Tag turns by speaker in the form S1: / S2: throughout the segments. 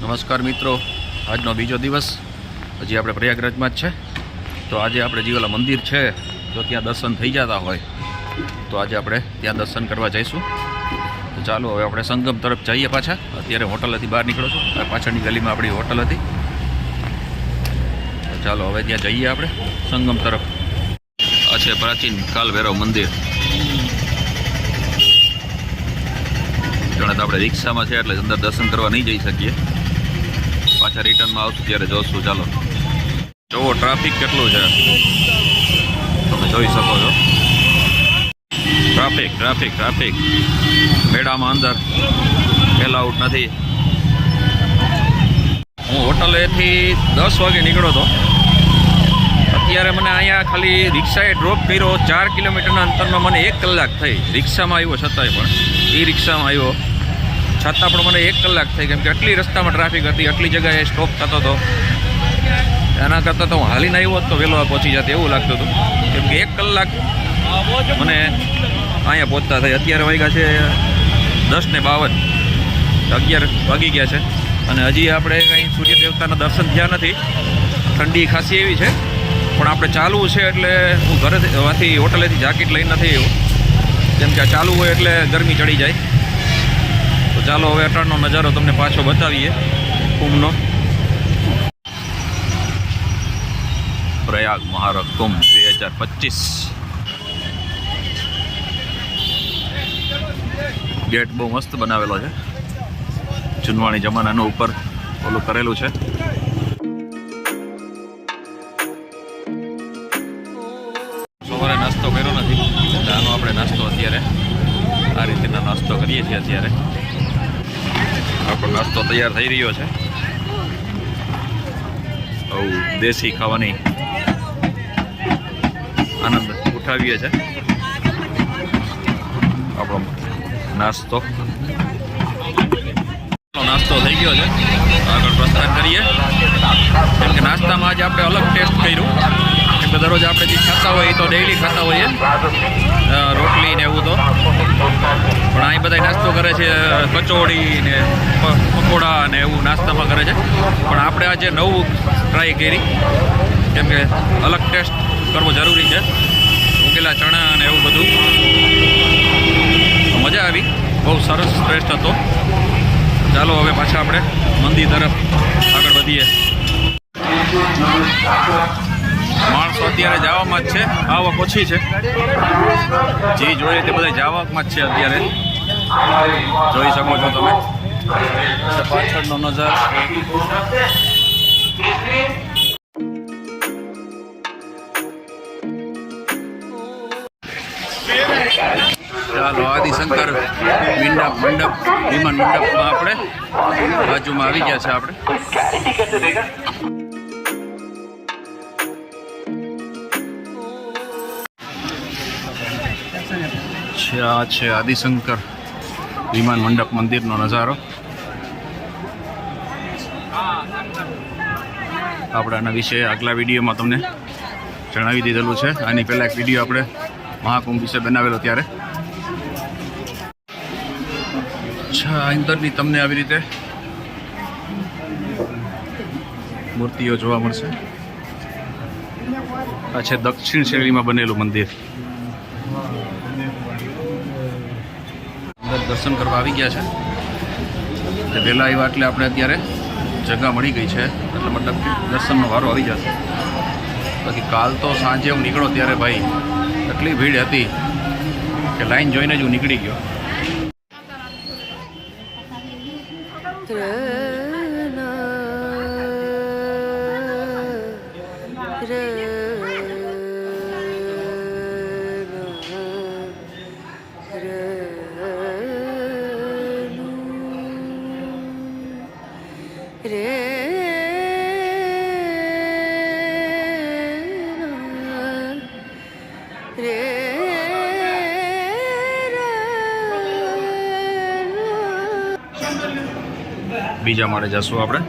S1: નમસ્કાર મિત્રો, આજનો બીજો દિવસ. હજી આપણે પ્રયાગરાજમાં જ છે. તો આજે આપણે જે ઓલા મંદિર છે જો ત્યાં દર્શન થઈ જતા હોય તો આજે આપણે ત્યાં દર્શન કરવા જઈશું. તો ચાલો હવે આપણે સંગમ તરફ જઈએ પાછા. અત્યારે હોટલથી બહાર નીકળો છું. પાછળની ગલીમાં આપણી હોટલ હતી. તો ચાલો હવે ત્યાં જઈએ આપણે સંગમ તરફ. આ છે પ્રાચીન કાલભૈરવ મંદિર. ઘણા તો આપણે રિક્ષામાં છે એટલે અંદર દર્શન કરવા નહીં જઈ શકીએ. પાછા રિટર્નમાં આવશું ત્યારે જોશું. ચાલો જુઓ ટ્રાફિક કેટલું છે, તમે જોઈ શકો છો. ટ્રાફિક ટ્રાફિક ટ્રાફિક મેળામાં અંદર એલાઉડ નથી. હું હોટલેથી 10 વાગે નીકળ્યો હતો. અત્યારે મને અહીંયા ખાલી રિક્ષાએ ડ્રોપ કર્યો 4 કિલોમીટરના અંતરમાં મને 1 કલાક થઈ. રિક્ષામાં આવ્યો છતાંય પણ એ રિક્ષામાં આવ્યો છતાં પણ મને 1 કલાક થઈ, કેમ કે આટલી રસ્તામાં ટ્રાફિક હતી, આટલી જગ્યાએ સ્ટોપ થતો હતો. એના કરતાં તો હું હાલીને આવ્યો હોત તો વહેલો પહોંચી જતો એવું લાગતું હતું, કેમ કે 1 કલાક મને અહીંયા પહોંચતા થઈ. અત્યારે વાગ્યા છે 10:52, 11 વાગી ગયા છે અને હજી આપણે કંઈ સૂર્ય દેવતાના દર્શન થયા નથી. ઠંડી ખાસી એવી છે પણ આપણે ચાલવું છે એટલે હું ઘરેથી હોટલેથી જાકેટ લઈને નથી આવ્યો, કેમ કે આ ચાલુ હોય એટલે ગરમી ચડી જાય. તો ચાલો હવે અટાણનો નજારો તમને પાછો બતાવીએ કુંભનો. પ્રયાગ મહારાજ કુંભ 2025. ગેટ બહુ મસ્ત બનાવેલો છે. જૂનવાણી જમાનાનું ઉપર ઓલું કરેલું છે. સવારે નાસ્તો કર્યો નથી એટલે આનો આપણે નાસ્તો અત્યારે આ રીતના નાસ્તો કરીએ છીએ. અત્યારે આપણો નાસ્તો તૈયાર થઈ રહ્યો છે. દેશી ખાવાની આનંદ ઉઠાવીએ છીએ. આપણો નાસ્તો થઈ ગયો છે. આગળ પ્રસ્થાન કરીએ, કેમ કે નાસ્તામાં આજે આપણે અલગ ટેસ્ટ કર્યું. કેમ કે દરરોજ આપણે જે ખાતા હોય એ તો ડેઈલી ખાતા હોઈએ રોટલી ને એવું, તો પણ અહીં બધા નાસ્તો કરે છે કચોડી ને પકોડા ને એવું નાસ્તામાં કરે છે. પણ આપણે આજે નવું ટ્રાય કરી, કેમ કે અલગ ટેસ્ટ કરવો જરૂરી છે. ઉકેલા ચણા ને એવું બધું મજા આવી, બહુ સરસ ટેસ્ટ હતો. ચાલો હવે પાછા આપણે મંદિર તરફ આગળ વધીએ. માણસો અત્યારે જવામાં જ છે, આવક ઓછી છે. જે જોઈએ તે બધા જવામાં જ છે. અત્યારે જોઈ શકો છો તમે પાછળનો નજારો. ચાલો આદિશંકર મંડપ વિમાન મંડપમાં આપણે બાજુમાં આવી ગયા છે. આપણે આ છે આદિશંકર વિમાન મંડપ મંદિરનો નજારો. આપણે આના વિશે આગલા વિડીયોમાં તમને જણાવી દીધેલું છે. આની પહેલાં એક વિડીયો આપણે મહાકુંભ વિશે બનાવેલો ત્યારે. અંદરની તમને આવી રીતે મૂર્તિઓ જોવા મળશે. આ છે દક્ષિણ શૈલીમાં બનેલું મંદિર. અંદર દર્શન કરવા આવી ગયા છે. વહેલા આવ્યા એટલે આપણે અત્યારે જગ્યા મળી ગઈ છે, એટલે મતલબ કે દર્શનનો વારો આવી જશે. બાકી કાલ તો સાંજે હું નીકળો ત્યારે ભાઈ એટલી ભીડ હતી કે લાઈન જોઈને જ હું નીકળી ગયો. બીજા માળે જશું આપણે.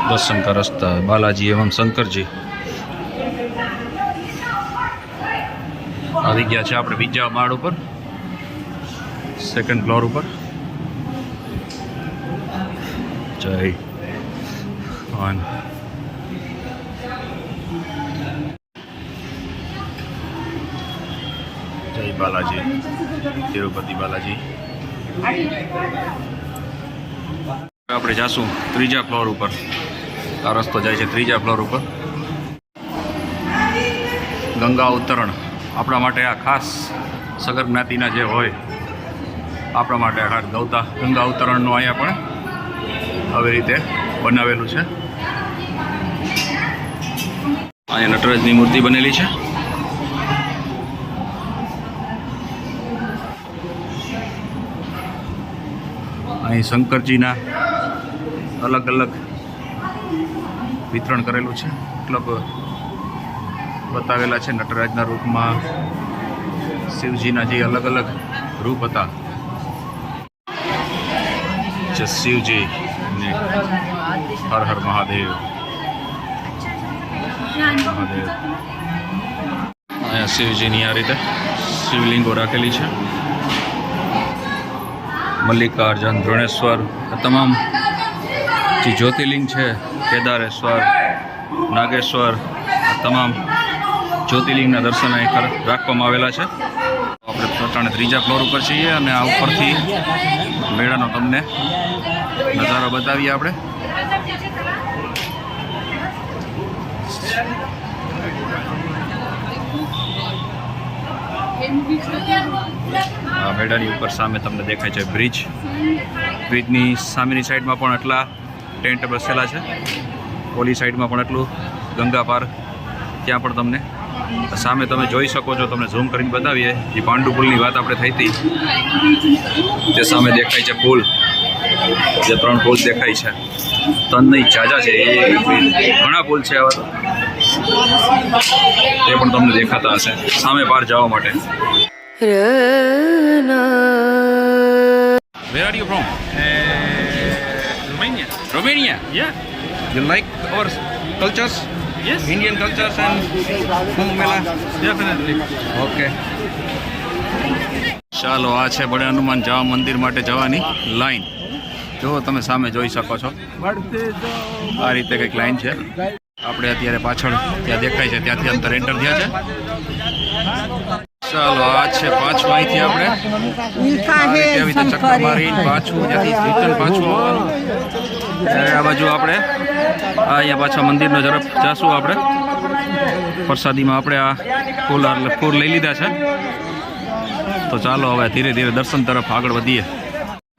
S1: દર્શન કા રસ્તા બાલાજી એવં શંકરજી. આવી ગયા છે આપણે બીજા માળ ઉપર, સેકન્ડ ફ્લોર ઉપર. જય હનુમાન. જય બાલાજી, તિરુપતિ બાલાજી. આપણે જાશું ત્રીજા ફ્લોર ઉપર. આ રસ્તો જાય છે ત્રીજા ફ્લોર ઉપર. ગંગા ઉત્તરણ આપણા માટે આ ખાસ સગર જ્ઞાતિના જે હોય આપણા માટે આ ગંગા ઉત્તરણનું અહીંયા પણ આવી રીતે બનાવેલું છે. અહીંયા નટરાજની મૂર્તિ બનેલી છે. અહીં શંકરજીના અલગ અલગ વિતરણ કરેલું છે. મતલબ બતાવેલા છે નટરાજના રૂપમાં, શિવજીના જે અલગ અલગ રૂપ હતા. જે શિવજી ને હર હર મહાદેવ મહાદેવ. અહીંયા શિવજીની આ રીતે શિવલિંગો રાખેલી છે. મલ્લિકાર્જુન, દ્રોણેશ્વર, આ તમામ જે જ્યોતિર્લિંગ છે, કેદારેશ્વર, નાગેશ્વર, આ તમામ જ્યોતિર્લિંગના દર્શન અહીં રાખવામાં આવેલા છે. આપણે પોતાને ત્રીજા ફ્લોર ઉપર છીએ અને આ ઉપરથી મેળાનો તમને નજારો બતાવીએ આપણે. આ મેળાની ઉપર સામે તમને દેખાય છે બ્રિજ. બ્રિજની સામેની સાઈડમાં પણ આટલા ટેન્ટ બસેલા છે. ઓલી સાઈડમાં પણ આટલું ગંગા પાર ત્યાં પણ તમને સામે તમે જોઈ શકો છો. તમને ઝૂમ કરીને બતાવીએ. જે પાંડુ પુલની વાત આપણે થઈ હતી તે સામે દેખાય છે પુલ. જે 3 પુલ દેખાય છે, તન નહીં ચાજા છે, એ ઘણા પુલ છે આવા તો. તે પણ તમને દેખાતા હશે સામે પાર જવા માટે. Where are you from?
S2: Romania.
S1: Romania?
S2: Yeah.
S1: You like our cultures?
S2: Yes.
S1: Indian cultures and Kumbh Mela?
S2: Definitely.
S1: Okay. ચાલો, આ છે બડે હનુમાન જવા મંદિર માટે જવાની લાઈન. જો તમે સામે જોઈ શકો છો આ રીતે કંઈક લાઈન છે. આપણે અત્યારે પાછળ ત્યાં દેખાય છે ત્યાંથી અંદર એન્ટર થયા છે. ચાલો, આ છે પાછું અહીંથી આપણે આવી રીતે ચક્કર મારી પાછું ત્યાંથી રિટર્ન પાછું આવવાનું. આ બાજુ આપણે અહીંયા પાછા મંદિરનો ઝડપ જાશું. આપણે પ્રસાદીમાં આપણે આ ફૂલ લઈ લીધા છે. તો ચાલો હવે ધીરે ધીરે દર્શન તરફ આગળ વધીએ.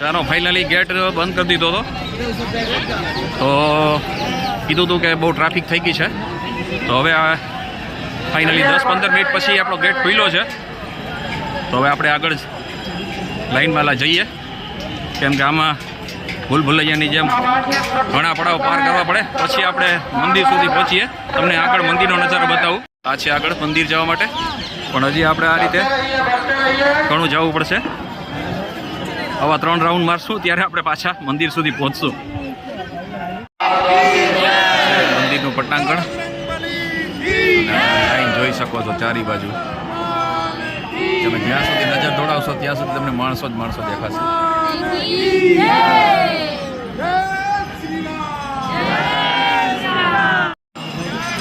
S1: ચાલો, ફાઇનલી ગેટ બંધ કરી દીધો હતો. તો કીધું હતું કે બહુ ટ્રાફિક થઈ ગઈ છે. તો હવે આ ફાઇનલી 10-15 મિનિટ પછી આપણો ગેટ ખુલ્યો છે. તો હવે આપણે આગળ લાઈનમાં જઈએ, કેમ કે આમાં ભૂલભુલૈયાની જેમ ઘણા પડાવ પાર કરવા પડે પછી આપણે મંદિર સુધી પહોંચીએ. તમને આગળ મંદિરનો નજારો બતાવું. આ છે આગળ મંદિર જવા માટે, પણ હજી આપણે આ રીતે ઘણું જવું પડશે. આવા 3 રાઉન્ડ મારશું ત્યારે આપણે પાછા મંદિર સુધી પહોંચશું. મંદિરનું પટાંગણ લાઈન જોઈ શકો છો ચારી બાજુ. તમે જ્યાં સુધી નજર દોડાવશો ત્યાં સુધી તમને માણસો જ માણસો દેખાશે.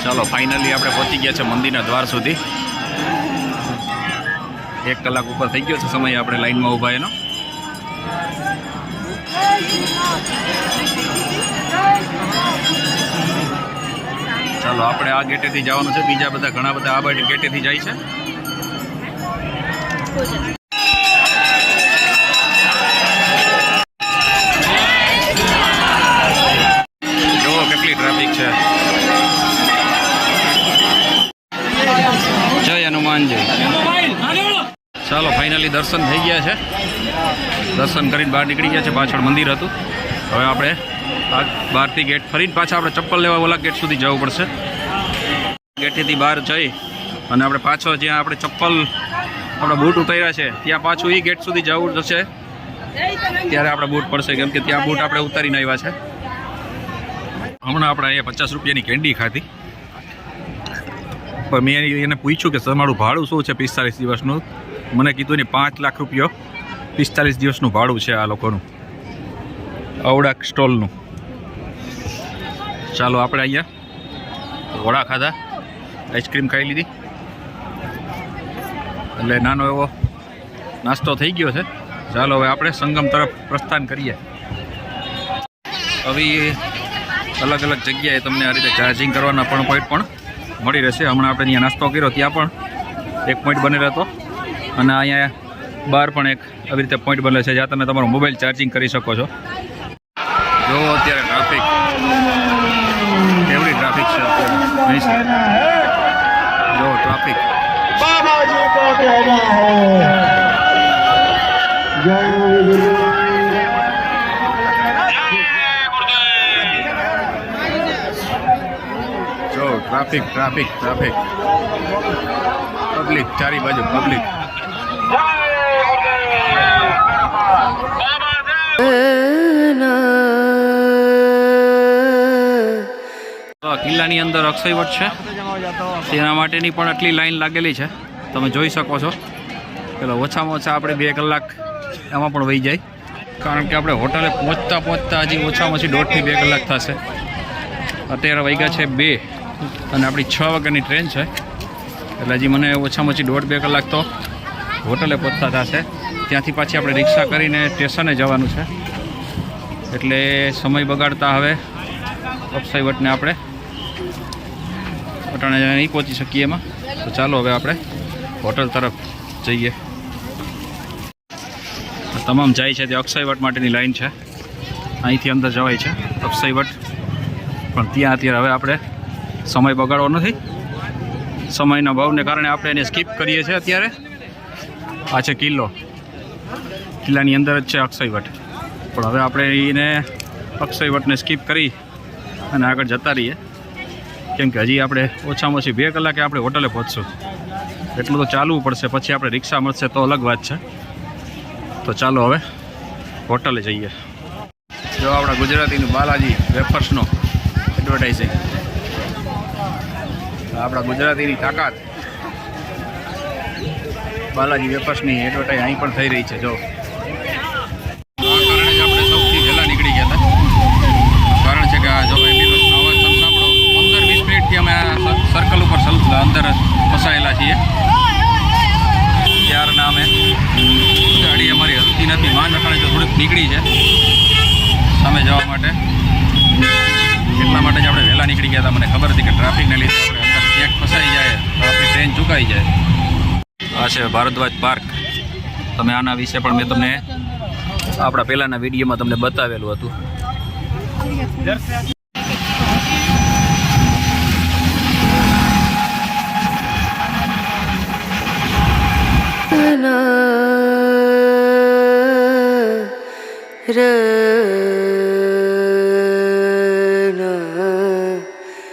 S1: ચાલો, ફાઇનલી આપણે પહોંચી ગયા છે મંદિરના દ્વાર સુધી. 1 કલાક ઉપર થઈ ગયો છે સમય આપણે લાઈનમાં ઊભા એનો. ચાલો, આપણે આ ગેટેથી જવાનું છે. બીજા બધા ઘણા બધા આ બાજુ ગેટેથી જાય છે. જુઓ કેટલી ટ્રાફિક છે. જય હનુમાનજી. ચાલો, ફાઇનલી દર્શન થઈ ગયા છે. દર્શન કરીને બહાર નીકળી ગયા છે. પાછળ મંદિર હતું. હવે આપણે આ બહારથી ગેટ ફરીને પાછા આપણે ચપ્પલ લેવા ઓલા ગેટ સુધી જવું પડશે. ગેટેથી બહાર જઈ અને આપણે પાછો જ્યાં આપણે ચપ્પલ આપણા બૂટ ઉતાર્યા છે ત્યાં પાછું એ ગેટ સુધી જવું જશે. ત્યારે આપણા બૂટ પડશે, કેમ કે ત્યાં બૂટ આપણે ઉતારીને આવ્યા છે. હમણાં આપણે અહીંયા 50 રૂપિયાની કેન્ડી ખાધી. પણ મેં એને પૂછ્યું કે તમારું ભાડું શું છે 45 દિવસનું. મને કીધું ને 5 લાખ રૂપિયા 45 દિવસનું ભાડું છે આ લોકોનું, અવડા સ્ટોલનું. ચાલો આપણે અહીંયા વડા ખાધા, આઈસ્ક્રીમ ખાઈ લીધી, એટલે નાનો એવો નાસ્તો થઈ ગયો છે. ચાલો હવે આપણે સંગમ તરફ પ્રસ્થાન કરીએ. હવે અલગ અલગ જગ્યાએ તમને આ રીતે ચાર્જિંગ કરવાના પણ પોઈન્ટ પણ મળી રહેશે. હમણાં આપણે અહીંયા નાસ્તો કર્યો ત્યાં પણ એક પોઈન્ટ બનેલો હતો, અને અહીંયા બહાર પણ એક આવી રીતે પોઈન્ટ બને છે જ્યાં તમે તમારો મોબાઈલ ચાર્જિંગ કરી શકો છો. જો અત્યારે ટ્રાફિક, કેવડી ટ્રાફિક છે અત્યારે નહીં સર? જો ટ્રાફિક. જો ટ્રાફિક ટ્રાફિક ટ્રાફિક, પબ્લિક ચારી બાજુ પબ્લિક. કિલ્લાની અંદર અક્ષયવટ છે, તેના માટેની પણ આટલી લાઈન લાગેલી છે, તમે જોઈ શકો છો. પેલો ઓછામાં ઓછા આપણે 2 કલાક એમાં પણ વહી જાય, કારણ કે આપણે હોટલે પહોંચતા પહોંચતા હજી ઓછામાં ઓછી 1.5 થી 2 કલાક થશે. અત્યારે વાગ્યા છે 2 અને આપણી 6 વાગ્યાની ટ્રેન છે, એટલે હજી મને ઓછામાં ઓછી 1.5-2 કલાક તો હોટલે પહોંચતા થશે. ત્યાંથી પાછી આપણે રિક્ષા કરીને સ્ટેશને જવાનું છે, એટલે સમય બગાડતા હવે અક્ષયવટને આપણે અટાણે નહીં પહોંચી શકીએ એમાં. તો ચાલો હવે આપણે હોટલ તરફ જઈએ. તમામ જાય છે તે અક્ષયવટ માટેની લાઈન છે, અહીંથી અંદર જવાય છે અક્ષયવટ. પણ ત્યાં અત્યારે હવે આપણે સમય બગાડવો નથી, સમયના ભાવને કારણે આપણે એને સ્કીપ કરીએ છીએ. અત્યારે આ છે કિલ્લો, કિલ્લાની અંદર જ છે અક્ષયવટ, પણ હવે આપણે એને અક્ષયવટને સ્કીપ કરી અને આગળ જતા રહીએ, કેમ કે હજી આપણે ઓછામાં ઓછી 2 કલાકે આપણે હોટલે પહોંચશું. એટલું તો ચાલવું પડશે, પછી આપણે રિક્ષા મળશે તો અલગ વાત છે. તો ચાલો હવે હોટલે જઈએ. જો આપણા ગુજરાતીનું બાલાજી વેફર્સનો એડવર્ટાઇઝિંગ, આપણા ગુજરાતીની તાકાત, બાલાજી વેફર્સની એડવર્ટાઇઝ અહીં પણ થઈ રહી છે. જો આ કારણે જ આપણે સૌથી વહેલા નીકળી ગયા હતા. કારણ છે કે આ જો એમ્બ્યુલન્સનો અવાજ તમે સાંભળો, 15-20 મિનિટથી અમે આ સર્કલ ઉપર અંદર ફસાયેલા છીએ. ત્યારના અમે ગાડી અમારી હલતી નથી, માંડ અટાણે તો થોડીક નીકળી છે સામે જવા માટે. એટલા માટે જ આપણે વહેલા નીકળી ગયા હતા. મને ખબર હતી કે ટ્રાફિકને લીધે આપણે અંદર ક્યાંક ફસાઈ જાય તો આપણી ટ્રેન ચૂકાઈ જાય. આ છે ભારદ્વાજ પાર્ક. તમે આના વિશે પણ મેં તમને આપણા પહેલાંના વિડીયોમાં તમને બતાવેલું હતું.
S2: ર